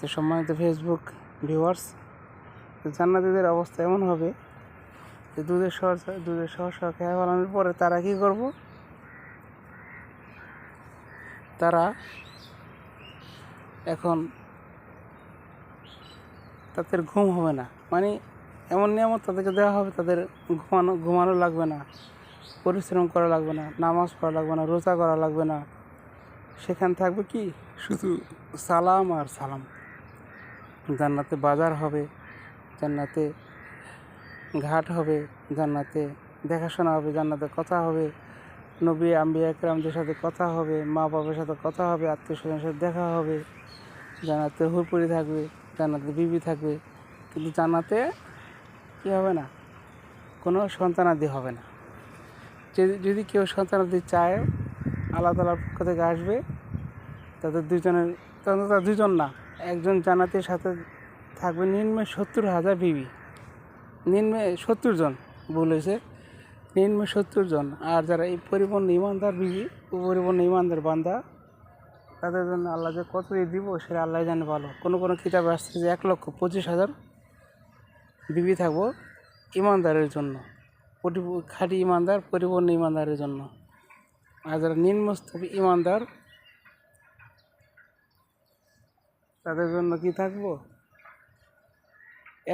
তো সম্মানিত Facebook viewers, জান্নাতীদের অবস্থা এমন হবে যে দুধের শহর খেয়ে ফেলানোর পরে তারা কী করব, তারা এখন তাদের ঘুম হবে না। মানে এমন নিয়ামত তাদেরকে দেওয়া হবে, তাদের ঘুমানো লাগবে না, পরিশ্রম করা লাগবে না, নামাজ পড়া লাগবে না, রোজা করা লাগবে না। সেখানে থাকবে কি শুধু সালাম আর সালাম। জান্নাতে বাজার হবে, জান্নাতে ঘাট হবে, জান্নাতে দেখাশোনা হবে, জান্নাতে কথা হবে, নবী আম্বিয়া কেরামদের সাথে কথা হবে, মা বাবার সাথে কথা হবে, আত্মীয় স্বজনের সাথে দেখা হবে। জান্নাতে হুরপুরি থাকবে, জান্নাতে বিবি থাকবে। কিন্তু জান্নাতে কী হবে না, কোনো সন্তানাদি হবে না। যদি কেউ সন্তানাদি চায়, আল্লাহ তাআলার পক্ষ থেকে আসবে, তাদের দুজন না, একজন জান্নাতের সাথে থাকবে নিম্নে 70,000 বিবি, নিম্নে 70 জন, ভুল হয়েছে, নিম্নে 70 জন। আর যারা এই পরিপূর্ণ ইমানদার বিবি, পরিপূর্ণ ইমানদার বান্দা, তাদের জন্য আল্লাহ যে কত দিব সেটা আল্লাহ জানে ভালো। কোনো কিতাবে আসছে যে 1,25,000 বিবি থাকবো ইমানদারের জন্য, খাঁটি ইমানদার, পরিপূর্ণ ইমানদারের জন্য। আর যারা নিম্নস্তরী ইমানদার, তাদের জন্য কি থাকবো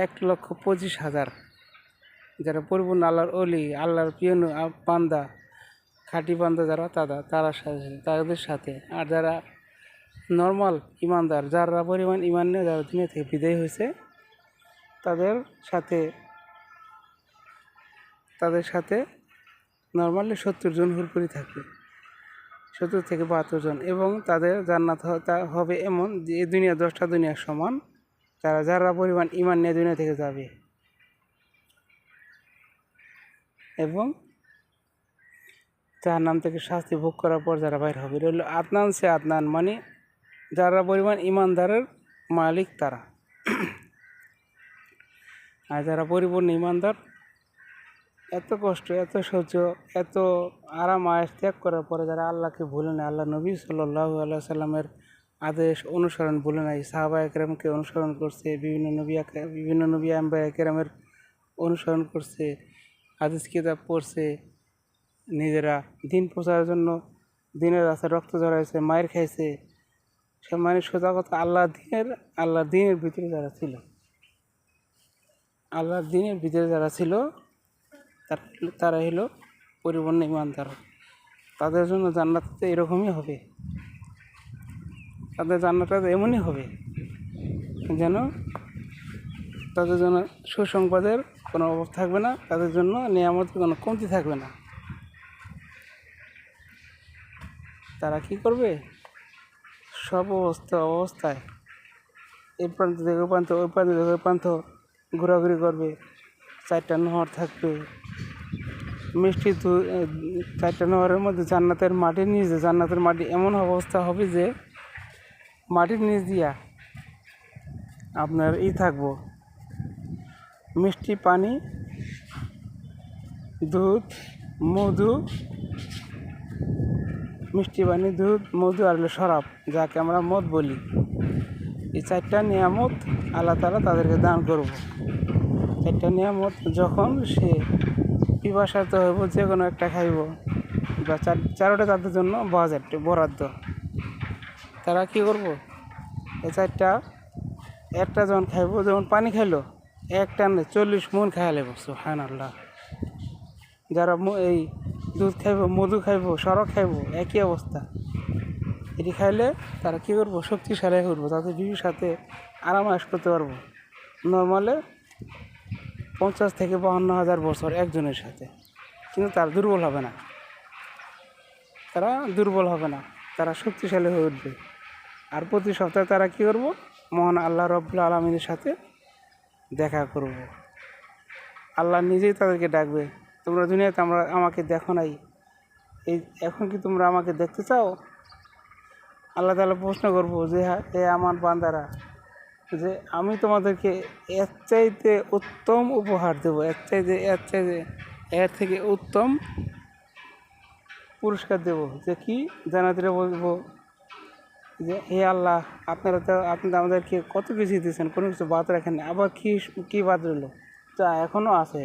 1,25,000। যারা পরিপূর্ণ আল্লাহর ওলি, আল্লাহর প্রিয় বান্দা, খাঁটি বান্দা যারা, তাদের সাথে। আর যারা নর্মাল ইমানদার, যারা পরিমাণ ইমান নিয়ে যারা দুনিয়া থেকে বিদায় হয়েছে, তাদের সাথে নর্মালি 70 জন হুরপুরি থাকবে, 70 থেকে 72 জন। এবং তাদের জান্নাত হবে এমন যে এই দুনিয়া 10টা দুনিয়ার সমান। যারা পরিমাণ ইমান নিয়ে দুনিয়া থেকে যাবে। এবং জাহান্নাম থেকে শাস্তি ভোগ করার পর যারা বাইর হবে, রইল আদনান সে আদনান, মানে যারা পরিমাণ ইমানদারের মালিক তারা। আর যারা পরিপূর্ণ ইমানদার, এত কষ্ট, এত সহ্য, এত আরাম আয়েশ ত্যাগ করার পরে যারা আল্লাহকে ভুলে নেয়, আল্লাহ নবী সাল্লাল্লাহু আলাইহি সাল্লামের আদেশ অনুসরণ ভুলে নাই, সাহাবায়ে কেরামকে অনুসরণ করছে, বিভিন্ন নবী আম্বিয়া কেরামের অনুসরণ করছে, হাদিস কিতাব পড়ছে, নিজেরা দিন প্রচারের জন্য দিনের রাস্তায় রক্ত ঝরাইছে, মায়ের খাইছে। সে মানে সোজা কথা, আল্লাহর দিনের ভিতরে যারা ছিল, তারা হলো পরিপূর্ণ ইমানদার। তাদের জন্য জান্নাতে এরকমই হবে, তাদের জান্নাতটা এমনই হবে যেন তাদের জন্য সুসংবাদের কোনো অভাব থাকবে না, তাদের জন্য নিয়ামতের কোনো কমতি থাকবে না। তারা কি করবে, সব অবস্থায় এই প্রান্ত থেকে ওই প্রান্ত, ওই প্রান্ত থেকে ওই প্রান্ত ঘোরাঘুরি করবে। 4টা নহর থাকবে, মিষ্টি 4টা নহরের মধ্যে জান্নাতের মাটি এমন অবস্থা হবে যে মাটির নিচ দিয়া আপনার থাকবো মিষ্টি পানি, দুধ, মধু, আর শরাব, যাকে আমরা মদ বলি। এই 4টা নিয়ামত আল্লাহ তাআলা তাদেরকে দান করব। 4টা নিয়ামত যখন সে পিপাসার্ত হইব, যে কোনো একটা খাইব, বা 4টা তাদের জন্য বরাদ্দ। তারা কি করব, এই 4টা একটা যখন খাইব, যেমন পানি খাইলো এক টানে 40 মণ খাইয়া নেব, সুবহানাল্লাহ। যারা এই দুধ খাইব, মধু খাইব, শরবত খাইব, একই অবস্থা। এটি খাইলে তারা কী করবো, শক্তিশালী হয়ে উঠবো, তাদের বিবির সাথে আরাম আয়েশ করতে পারবো। নর্মালে 50 থেকে 52,000 বছর একজনের সাথে। কিন্তু তারা দুর্বল হবে না, তারা শক্তিশালী হয়ে উঠবে। আর প্রতি সপ্তাহে তারা কী করবো, মহান আল্লাহ রব্বুল আলামিনের সাথে দেখা করব। আল্লাহ নিজেই তাদেরকে ডাকবে, তোমরা দুনিয়াতে আমাকে দেখো নাই, এখন কি তোমরা আমাকে দেখতে চাও? আল্লাহ তাআলা প্রশ্ন করব যে হে আমার বান্দারা, যে আমি তোমাদেরকে এর চাইতে উত্তম উপহার দেবো, এর থেকে উত্তম পুরস্কার দেব। যে কি, জান্নাতীরা বলবো যে হে আল্লাহ, আপনি তো আমাদেরকে কত কিছু দিয়েছেন, কোনো কিছু বাদ রাখেন না, আবার কী বাদ রইলো? তা এখনও আছে,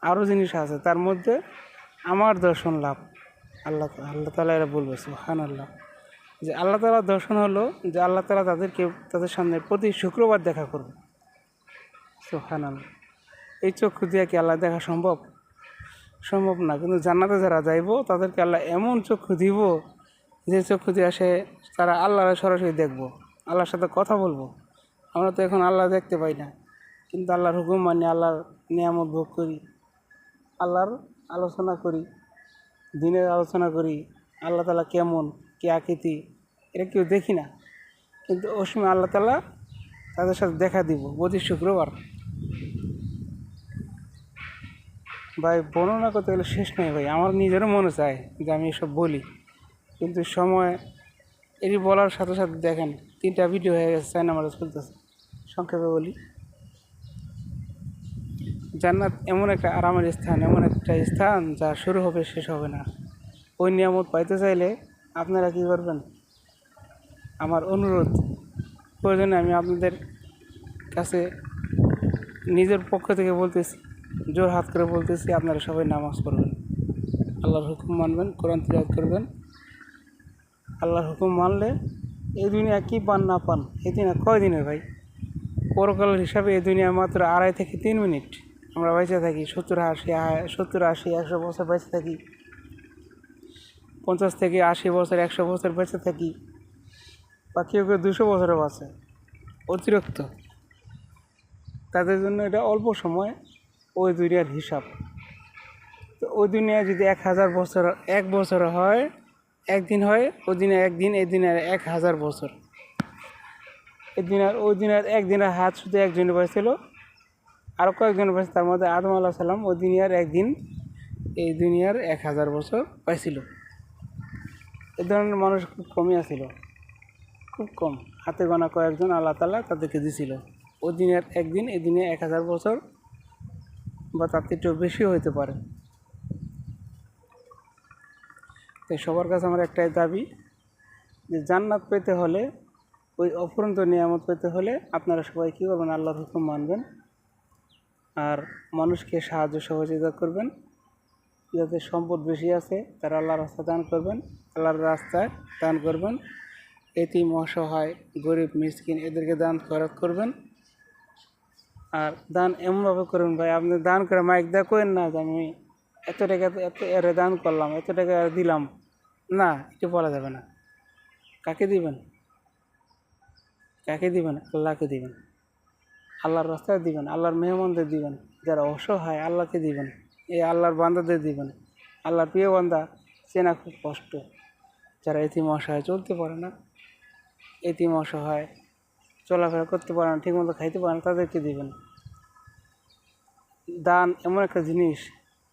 আরও জিনিস আছে, তার মধ্যে আমার দর্শন লাভ। আল্লাহ আল্লাহ তাআলা এরা বলবে সুবহানাল্লাহ, যে আল্লাহ তাআলার দর্শন হলো যে আল্লাহ তাআলা তাদের সামনে প্রতি শুক্রবার দেখা করবে। সুবহানাল্লাহ। এই চক্ষু দিয়ে কি আল্লাহ দেখা সম্ভব? সম্ভব না। কিন্তু জান্নাতে যারা যাইব তাদেরকে আল্লাহ এমন চক্ষু দিব, যে চক্ষু দিয়ে তারা আল্লাহর সরাসরি দেখবো, আল্লাহর সাথে কথা বলবো। আমরা তো এখন আল্লাহ দেখতে পাই না, কিন্তু আল্লাহর হুকুম মানি, আল্লাহর নিয়ামত ভোগ করি, আল্লাহর আলোচনা করি, দিনের আলোচনা করি, আল্লাহ তাআলা কেমন, কি আকৃতি, এটা কেউ দেখি না। কিন্তু ওই সময় আল্লাহ তাআলা তাদের সাথে দেখা দিব প্রতি শুক্রবার। ভাই বর্ণনা করতে গেলে শেষ নেই ভাই, আমার নিজেরও মনে চায় যে আমি এসব বলি, কিন্তু সময় এটি বলার সাথে সাথে দেখেন 3টা ভিডিও হয়ে গেছে, 4 নাম্বার চলতেছে। সংক্ষেপে বলি, জান্নাত এমন একটা আরামের স্থান, এমন একটা স্থান যা শুরু হবে শেষ হবে না। ওই নিয়ামত পাইতে চাইলে আপনারা কী করবেন? আমার অনুরোধ, প্রয়োজনে আমি আপনাদের কাছে নিজের পক্ষ থেকে বলতেছি, জোর হাত করে বলতেছি, আপনারা সবাই নামাজ পড়বেন, আল্লাহর হুকুম মানবেন, কোরআন তিলাওয়াত করবেন। আল্লাহর হুকুম মানলে এই দুনিয়া কী পান না পান, এই দুনিয়া কয় দিনের ভাই? পরকালের হিসাবে এই দুনিয়া মাত্র 2.5 থেকে 3 মিনিট। আমরা বেঁচে থাকি 70, 80, 100 বছর বেঁচে থাকি, 50 থেকে 80 বছর, 100 বছর বেঁচে থাকি, বা কেউ 200 বছরও বাঁচে। অতিরিক্ত তাদের জন্য এটা অল্প সময়, ওই দুনিয়ার হিসাব। তো ওই দুনিয়া যদি 1000 বছর, 1 বছর হয়, একদিন হয়, ওই দিনে একদিন, এই দিনের 1000 বছর। ওই দিনের একদিনের হাত শুধু একজনের পাইছিল, আরও কয়েকজন পাইছে, তার মধ্যে আদম আলাইহিস সালাম ওই দুনিয়ার একদিন, এই দুনিয়ার 1000 বছর পাইছিল। এ ধরনের মানুষ খুব কমই আছিল, খুব কম, হাতে গোনা কয়েকজন আল্লাহ তাআলা তাদেরকে দিছিল। ওই দিনের একদিন, এই দিনে 1000 বছর, বা তার থেকে একটু বেশিও হতে পারে। তাই সবার কাছে আমার একটাই দাবি, যে জান্নাত পেতে হলে, ওই অফুরন্ত নিয়ামত পেতে হলে আপনারা সবাই কী করবেন? আল্লাহর হুকুম মানবেন, আর মানুষকে সাহায্য সহযোগিতা করবেন। যাদের সম্পদ বেশি আছে তারা আল্লাহর রাস্তায় দান করবেন, আল্লাহর রাস্তায় দান করবেন। এতিম, অসহায়, গরিব, মিসকিন, এদেরকে দান খয়রাত করবেন। আর দান এমনভাবে করবেন ভাই, আপনি দান করে মাইক দেওয়া করেন না যে আমি এত টাকা, এত এরে দান করলাম, এত টাকা দিলাম, না, এটা বলা যাবে না। কাকে দিবেন? কাকে দিবেন? আল্লাহকে দিবেন, আল্লাহর রাস্তায় দিবেন, আল্লাহর মেহমানদের দিবেন, যারা অসহায় আল্লাহকে দিবেন, এই আল্লাহর বান্দাদের দিবেন। আল্লাহর প্রিয় বান্দা চেনা খুব কষ্ট, যারা এতিম অসহায়, চলতে পারে না, এতিম অসহায়, চলাফেরা করতে পারে না, ঠিকমতো খাইতে পারে না, তাদেরকে দিবেন। দান এমন একটা জিনিস,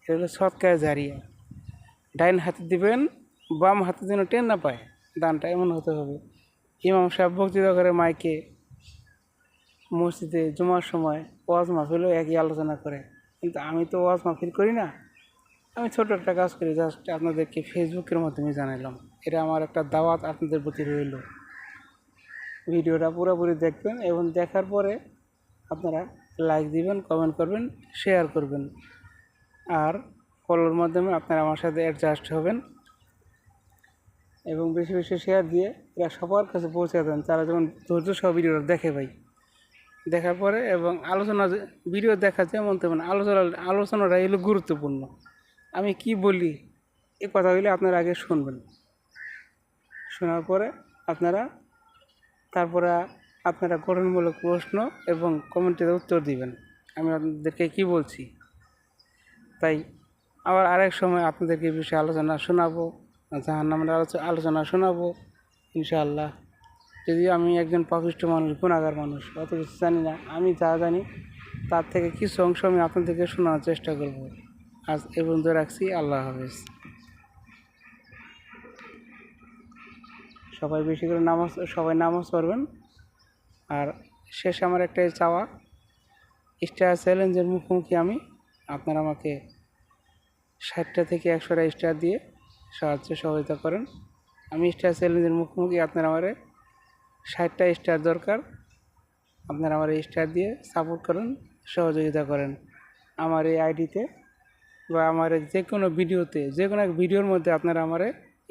এটা হলো সৎকারে জারিয়া। ডাইন হাতে দিবেন, বাম হাতে যেন টেন না পায়, দানটা এমন হতে হবে। ইমাম সাহেব বক্তৃতা করে মাইকে, মসজিদে জুমার সময় ওয়াজ মাহফিলও একই আলোচনা করে, কিন্তু আমি তো ওয়াজ মাহফিল করি না, আমি ছোটো একটা কাজ করি, জাস্ট আপনাদেরকে ফেসবুকের মাধ্যমে জানালাম। এটা আমার একটা দাওয়াত আপনাদের প্রতি রইল। ভিডিওটা পুরোপুরি দেখবেন, এবং দেখার পরে আপনারা লাইক দিবেন, কমেন্ট করবেন, শেয়ার করবেন, আর ফলোর মাধ্যমে আপনারা আমার সাথে অ্যাডজাস্ট হবেন, এবং বেশি বেশি শেয়ার দিয়ে এরা সবার কাছে পৌঁছে দেন, তারা যেমন ধৈর্য সহ ভিডিওটা দেখে ভাই। দেখার পরে এবং ভিডিও দেখা যেমন তেমন আলোচনাটা এগুলো গুরুত্বপূর্ণ। আমি কি বলি এ কথাগুলি আপনারা আগে শুনবেন, শোনার পরে তারপরে আপনারা গঠনমূলক প্রশ্ন এবং কমেন্টের উত্তর দিবেন, আমি আপনাদেরকে কি বলছি। তাই আবার আরেক সময় আপনাদেরকে এই বিষয়ে আলোচনা শোনাবো, জাহান্নামের আলোচনা শোনাবো ইনশাআল্লাহ। যদিও আমি একজন পাপিষ্ঠ মানুষ, গুনাহগার মানুষ, অত কিছু জানি না, আমি যা জানি তার থেকে কিছু অংশ আমি আপনাদেরকে শোনানোর চেষ্টা করব। আজ এ পর্যন্ত রাখছি, আল্লাহ হাফেজ। সবাই বেশি করে নামাজ পড়বেন। আর শেষে আমার একটাই চাওয়া, স্টার চ্যালেঞ্জের মুখোমুখি আমি, আপনারা আমাকে 60টা থেকে 100টা স্টার দিয়ে সাহায্য সহযোগিতা করেন। আমি স্টার চ্যালেঞ্জের মুখোমুখি। আপনার আমারে 60টা স্টার দরকার। আপনারা আমার এই স্টার দিয়ে সাপোর্ট করেন, সহযোগিতা করেন আমার এই আইডিতে, বা আমার যে কোনো ভিডিওতে, যে কোনো এক ভিডিওর মধ্যে আপনারা আমারে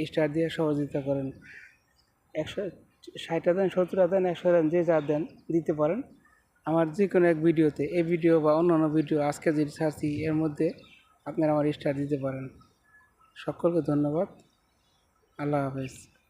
স্টার দিয়ে সহযোগিতা করেন। 160টা দেন, 70টা দেন, 100 দেন, যে যা দেন দিতে পারেন আমার যে কোনো এক ভিডিওতে। এই ভিডিও বা অন্যান্য ভিডিও আজকে যে ছাড়ছি এর মধ্যে আপনারা আমার স্টার দিতে পারেন। সকলকে ধন্যবাদ। আল্লাহ হাফেজ।